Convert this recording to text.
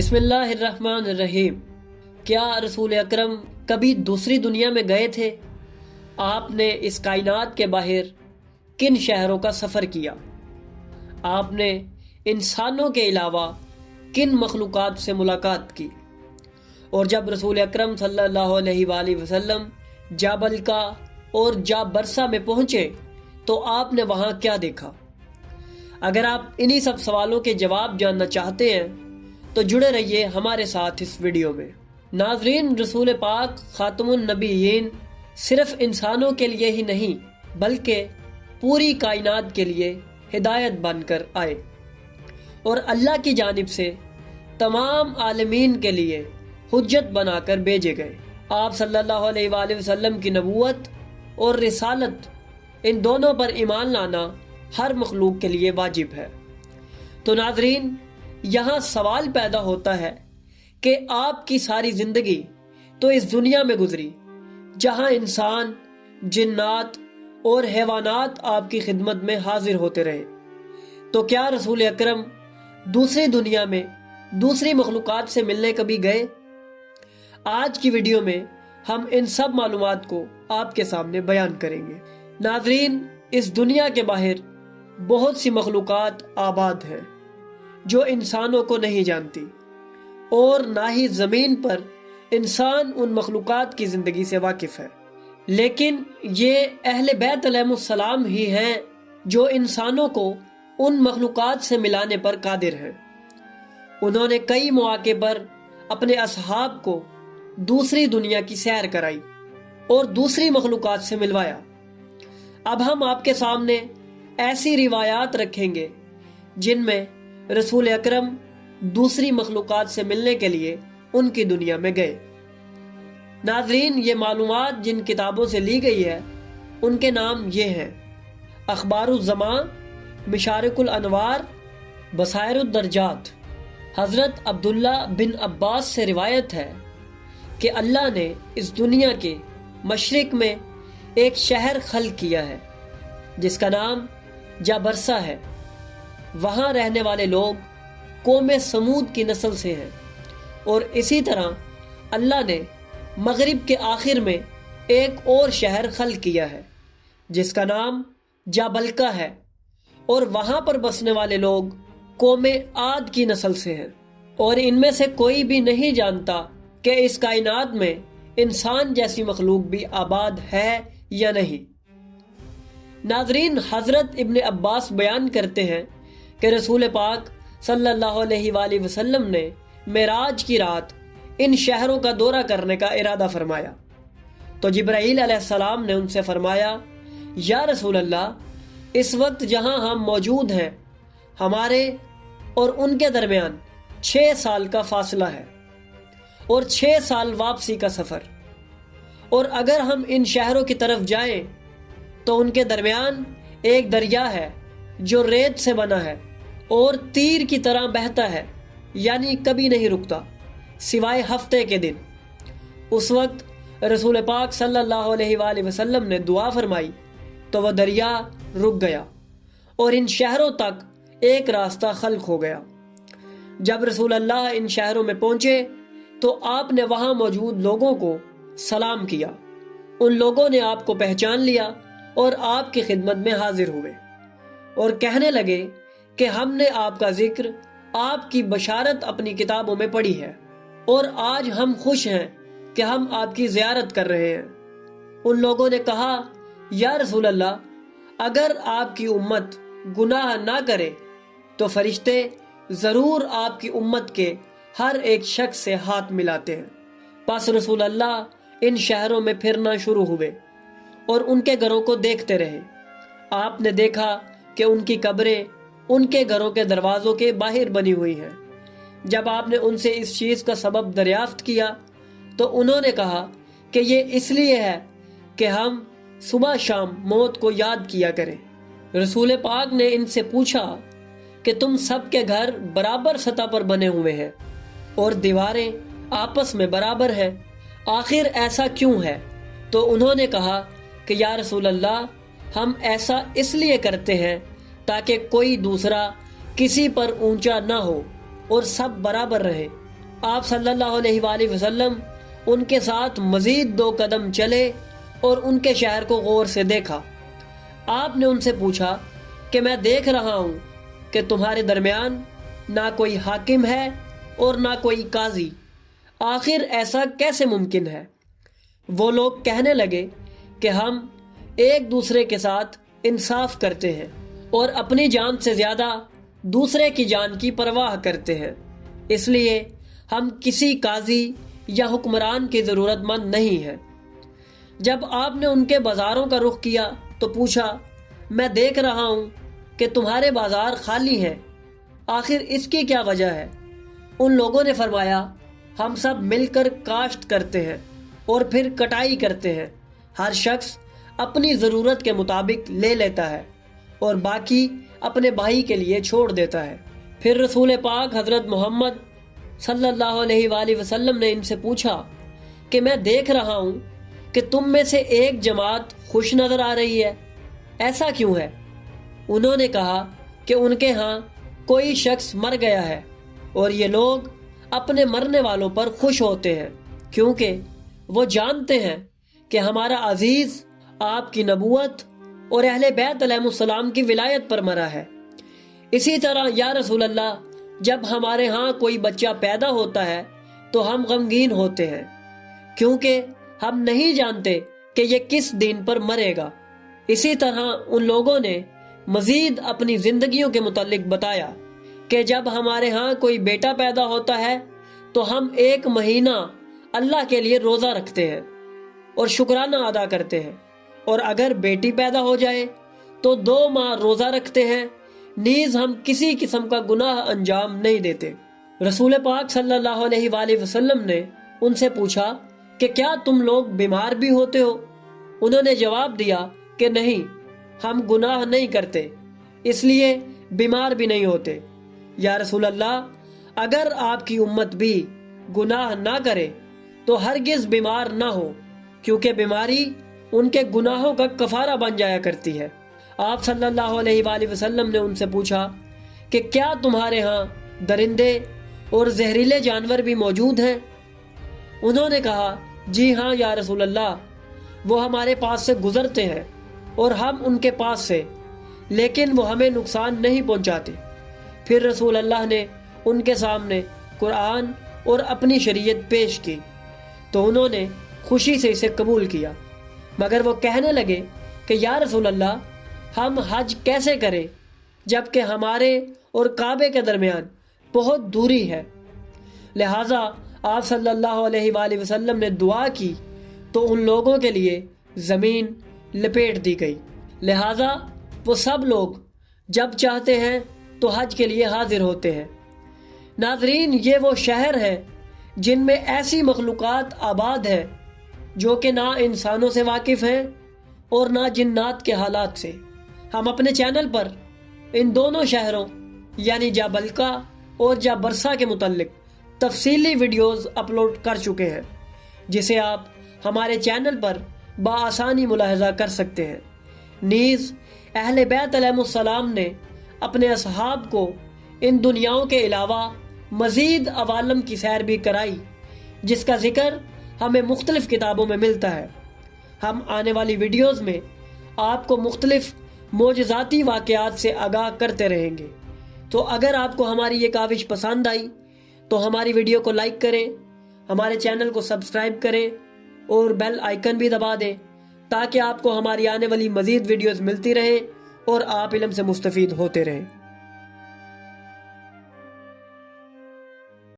بسم اللہ الرحمن الرحیم۔ کیا رسول اکرم کبھی دوسری دنیا میں گئے تھے؟ آپ نے اس کائنات کے باہر کن شہروں کا سفر کیا؟ آپ نے انسانوں کے علاوہ کن مخلوقات سے ملاقات کی؟ اور جب رسول اکرم صلی اللہ علیہ وآلہ وسلم جابلکا اور جابرسا میں پہنچے تو آپ نے وہاں کیا دیکھا؟ اگر آپ انہی سب سوالوں کے جواب جاننا چاہتے ہیں تو جڑے رہیے ہمارے ساتھ اس ویڈیو میں۔ ناظرین، رسول پاک خاتم النبیین صرف انسانوں کے لیے ہی نہیں بلکہ پوری کائنات کے لیے ہدایت بن کر آئے اور اللہ کی جانب سے تمام عالمین کے لیے حجت بنا کر بھیجے گئے۔ آپ صلی اللہ علیہ وآلہ وسلم کی نبوت اور رسالت، ان دونوں پر ایمان لانا ہر مخلوق کے لیے واجب ہے۔ تو ناظرین، یہاں سوال پیدا ہوتا ہے کہ آپ کی ساری زندگی تو اس دنیا میں گزری جہاں انسان، جنات اور حیوانات آپ کی خدمت میں حاضر ہوتے رہے، تو کیا رسول اکرم دوسری دنیا میں دوسری مخلوقات سے ملنے کبھی گئے؟ آج کی ویڈیو میں ہم ان سب معلومات کو آپ کے سامنے بیان کریں گے۔ ناظرین، اس دنیا کے باہر بہت سی مخلوقات آباد ہیں جو انسانوں کو نہیں جانتی، اور نہ ہی زمین پر انسان ان مخلوقات کی زندگی سے واقف ہے، لیکن یہ اہل بیت علیہ السلام ہی ہیں جو انسانوں کو ان مخلوقات سے ملانے پر قادر ہیں۔ انہوں نے کئی مواقع پر اپنے اصحاب کو دوسری دنیا کی سیر کرائی اور دوسری مخلوقات سے ملوایا۔ اب ہم آپ کے سامنے ایسی روایات رکھیں گے جن میں رسول اکرم دوسری مخلوقات سے ملنے کے لیے ان کی دنیا میں گئے۔ ناظرین، یہ معلومات جن کتابوں سے لی گئی ہے ان کے نام یہ ہیں: اخبار الزمان، مشارق الانوار، بصائر الدرجات۔ حضرت عبداللہ بن عباس سے روایت ہے کہ اللہ نے اس دنیا کے مشرق میں ایک شہر خلق کیا ہے جس کا نام جابرسا ہے۔ وہاں رہنے والے لوگ قوم سمود کی نسل سے ہیں، اور اسی طرح اللہ نے مغرب کے آخر میں ایک اور شہر خلق کیا ہے جس کا نام جابلکا ہے، اور وہاں پر بسنے والے لوگ قوم عاد کی نسل سے ہیں، اور ان میں سے کوئی بھی نہیں جانتا کہ اس کائنات میں انسان جیسی مخلوق بھی آباد ہے یا نہیں۔ ناظرین، حضرت ابن عباس بیان کرتے ہیں کہ رسول پاک صلی اللہ علیہ وآلہ وسلم نے معراج کی رات ان شہروں کا دورہ کرنے کا ارادہ فرمایا تو جبرائیل علیہ السلام نے ان سے فرمایا: یا رسول اللہ، اس وقت جہاں ہم موجود ہیں ہمارے اور ان کے درمیان 6 سال کا فاصلہ ہے اور 6 سال واپسی کا سفر، اور اگر ہم ان شہروں کی طرف جائیں تو ان کے درمیان ایک دریا ہے جو ریت سے بنا ہے اور تیر کی طرح بہتا ہے، یعنی کبھی نہیں رکتا سوائے ہفتے کے دن۔ اس وقت رسول پاک صلی اللہ علیہ وآلہ وسلم نے دعا فرمائی تو وہ دریا رک گیا اور ان شہروں تک ایک راستہ خلق ہو گیا۔ جب رسول اللہ ان شہروں میں پہنچے تو آپ نے وہاں موجود لوگوں کو سلام کیا۔ ان لوگوں نے آپ کو پہچان لیا اور آپ کی خدمت میں حاضر ہوئے اور کہنے لگے کہ ہم نے آپ کا ذکر، آپ کی بشارت اپنی کتابوں میں پڑھی ہے، اور آج ہم خوش ہیں کہ ہم آپ کی زیارت کر رہے ہیں۔ ان لوگوں نے کہا: یا رسول اللہ، اگر آپ کی امت گناہ نہ کرے تو فرشتے ضرور آپ کی امت کے ہر ایک شخص سے ہاتھ ملاتے ہیں۔ پس رسول اللہ ان شہروں میں پھرنا شروع ہوئے اور ان کے گھروں کو دیکھتے رہے۔ آپ نے دیکھا کہ ان کی قبریں ان کے گھروں کے دروازوں کے باہر بنی ہوئی ہیں۔ جب آپ نے ان سے اس چیز کا سبب دریافت کیا تو انہوں نے کہا کہ یہ اس لیے ہے کہ ہم صبح شام موت کو یاد کیا کریں۔ رسول پاک نے ان سے پوچھا کہ تم سب کے گھر برابر سطح پر بنے ہوئے ہیں اور دیواریں آپس میں برابر ہیں، آخر ایسا کیوں ہے؟ تو انہوں نے کہا کہ یا رسول اللہ، ہم ایسا اس لیے کرتے ہیں تاکہ کوئی دوسرا کسی پر اونچا نہ ہو اور سب برابر رہے۔ آپ صلی اللہ علیہ وآلہ وسلم ان کے ساتھ مزید 2 قدم چلے اور ان کے شہر کو غور سے دیکھا۔ آپ نے ان سے پوچھا کہ میں دیکھ رہا ہوں کہ تمہارے درمیان نہ کوئی حاکم ہے اور نہ کوئی قاضی، آخر ایسا کیسے ممکن ہے؟ وہ لوگ کہنے لگے کہ ہم ایک دوسرے کے ساتھ انصاف کرتے ہیں اور اپنی جان سے زیادہ دوسرے کی جان کی پرواہ کرتے ہیں، اس لیے ہم کسی قاضی یا حکمران کی ضرورت مند نہیں ہیں۔ جب آپ نے ان کے بازاروں کا رخ کیا تو پوچھا، میں دیکھ رہا ہوں کہ تمہارے بازار خالی ہیں، آخر اس کی کیا وجہ ہے؟ ان لوگوں نے فرمایا، ہم سب مل کر کاشت کرتے ہیں اور پھر کٹائی کرتے ہیں، ہر شخص اپنی ضرورت کے مطابق لے لیتا ہے اور باقی اپنے بھائی کے لیے چھوڑ دیتا ہے۔ پھر رسول پاک حضرت محمد صلی اللہ علیہ وآلہ وسلم نے ان سے پوچھا کہ میں دیکھ رہا ہوں کہ تم میں سے ایک جماعت خوش نظر آ رہی ہے، ایسا کیوں ہے؟ انہوں نے کہا کہ ان کے ہاں کوئی شخص مر گیا ہے اور یہ لوگ اپنے مرنے والوں پر خوش ہوتے ہیں، کیونکہ وہ جانتے ہیں کہ ہمارا عزیز آپ کی نبوت اور اہل بیت علیہ السلام کی ولایت پر مرا ہے۔ اسی طرح یا رسول اللہ، جب ہمارے ہاں کوئی بچہ پیدا ہوتا ہے تو ہم غمگین ہوتے ہیں، کیونکہ ہم نہیں جانتے کہ یہ کس دن پر مرے گا۔ اسی طرح ان لوگوں نے مزید اپنی زندگیوں کے متعلق بتایا کہ جب ہمارے ہاں کوئی بیٹا پیدا ہوتا ہے تو ہم 1 مہینہ اللہ کے لیے روزہ رکھتے ہیں اور شکرانہ ادا کرتے ہیں، اور اگر بیٹی پیدا ہو جائے تو 2 ماہ روزہ رکھتے ہیں، نیز ہم کسی قسم کا گناہ انجام نہیں دیتے۔ رسول پاک صلی اللہ علیہ وآلہ وسلم نے ان سے پوچھا کہ کیا تم لوگ بیمار بھی ہوتے ہو؟ انہوں نے جواب دیا کہ نہیں، ہم گناہ نہیں کرتے، اس لیے بیمار بھی نہیں ہوتے۔ یا رسول اللہ، اگر آپ کی امت بھی گناہ نہ کرے تو ہرگز بیمار نہ ہو، کیونکہ بیماری ان کے گناہوں کا کفارہ بن جایا کرتی ہے۔ آپ صلی اللہ علیہ وآلہ وسلم نے ان سے پوچھا کہ کیا تمہارے ہاں درندے اور زہریلے جانور بھی موجود ہیں؟ انہوں نے کہا، جی ہاں یا رسول اللہ، وہ ہمارے پاس سے گزرتے ہیں اور ہم ان کے پاس سے، لیکن وہ ہمیں نقصان نہیں پہنچاتے۔ پھر رسول اللہ نے ان کے سامنے قرآن اور اپنی شریعت پیش کی تو انہوں نے خوشی سے اسے قبول کیا، مگر وہ کہنے لگے کہ یا رسول اللہ، ہم حج کیسے کریں جبکہ ہمارے اور کعبے کے درمیان بہت دوری ہے؟ لہٰذا آپ صلی اللہ علیہ وآلہ وسلم نے دعا کی تو ان لوگوں کے لیے زمین لپیٹ دی گئی، لہٰذا وہ سب لوگ جب چاہتے ہیں تو حج کے لیے حاضر ہوتے ہیں۔ ناظرین، یہ وہ شہر ہیں جن میں ایسی مخلوقات آباد ہیں جو کہ نہ انسانوں سے واقف ہیں اور نہ جنات کے حالات سے۔ ہم اپنے چینل پر ان دونوں شہروں یعنی جابلکا اور جابرسا کے متعلق تفصیلی ویڈیوز اپلوڈ کر چکے ہیں، جسے آپ ہمارے چینل پر بآسانی ملاحظہ کر سکتے ہیں۔ نیز اہل بیت علیہ السلام نے اپنے اصحاب کو ان دنیاؤں کے علاوہ مزید عوالم کی سیر بھی کرائی، جس کا ذکر ہمیں مختلف کتابوں میں ملتا ہے۔ ہم آنے والی ویڈیوز میں آپ کو مختلف معجزاتی واقعات سے آگاہ کرتے رہیں گے۔ تو اگر آپ کو ہماری یہ کاوش پسند آئی تو ہماری ویڈیو کو لائک کریں، ہمارے چینل کو سبسکرائب کریں اور بیل آئیکن بھی دبا دیں تاکہ آپ کو ہماری آنے والی مزید ویڈیوز ملتی رہیں اور آپ علم سے مستفید ہوتے رہیں۔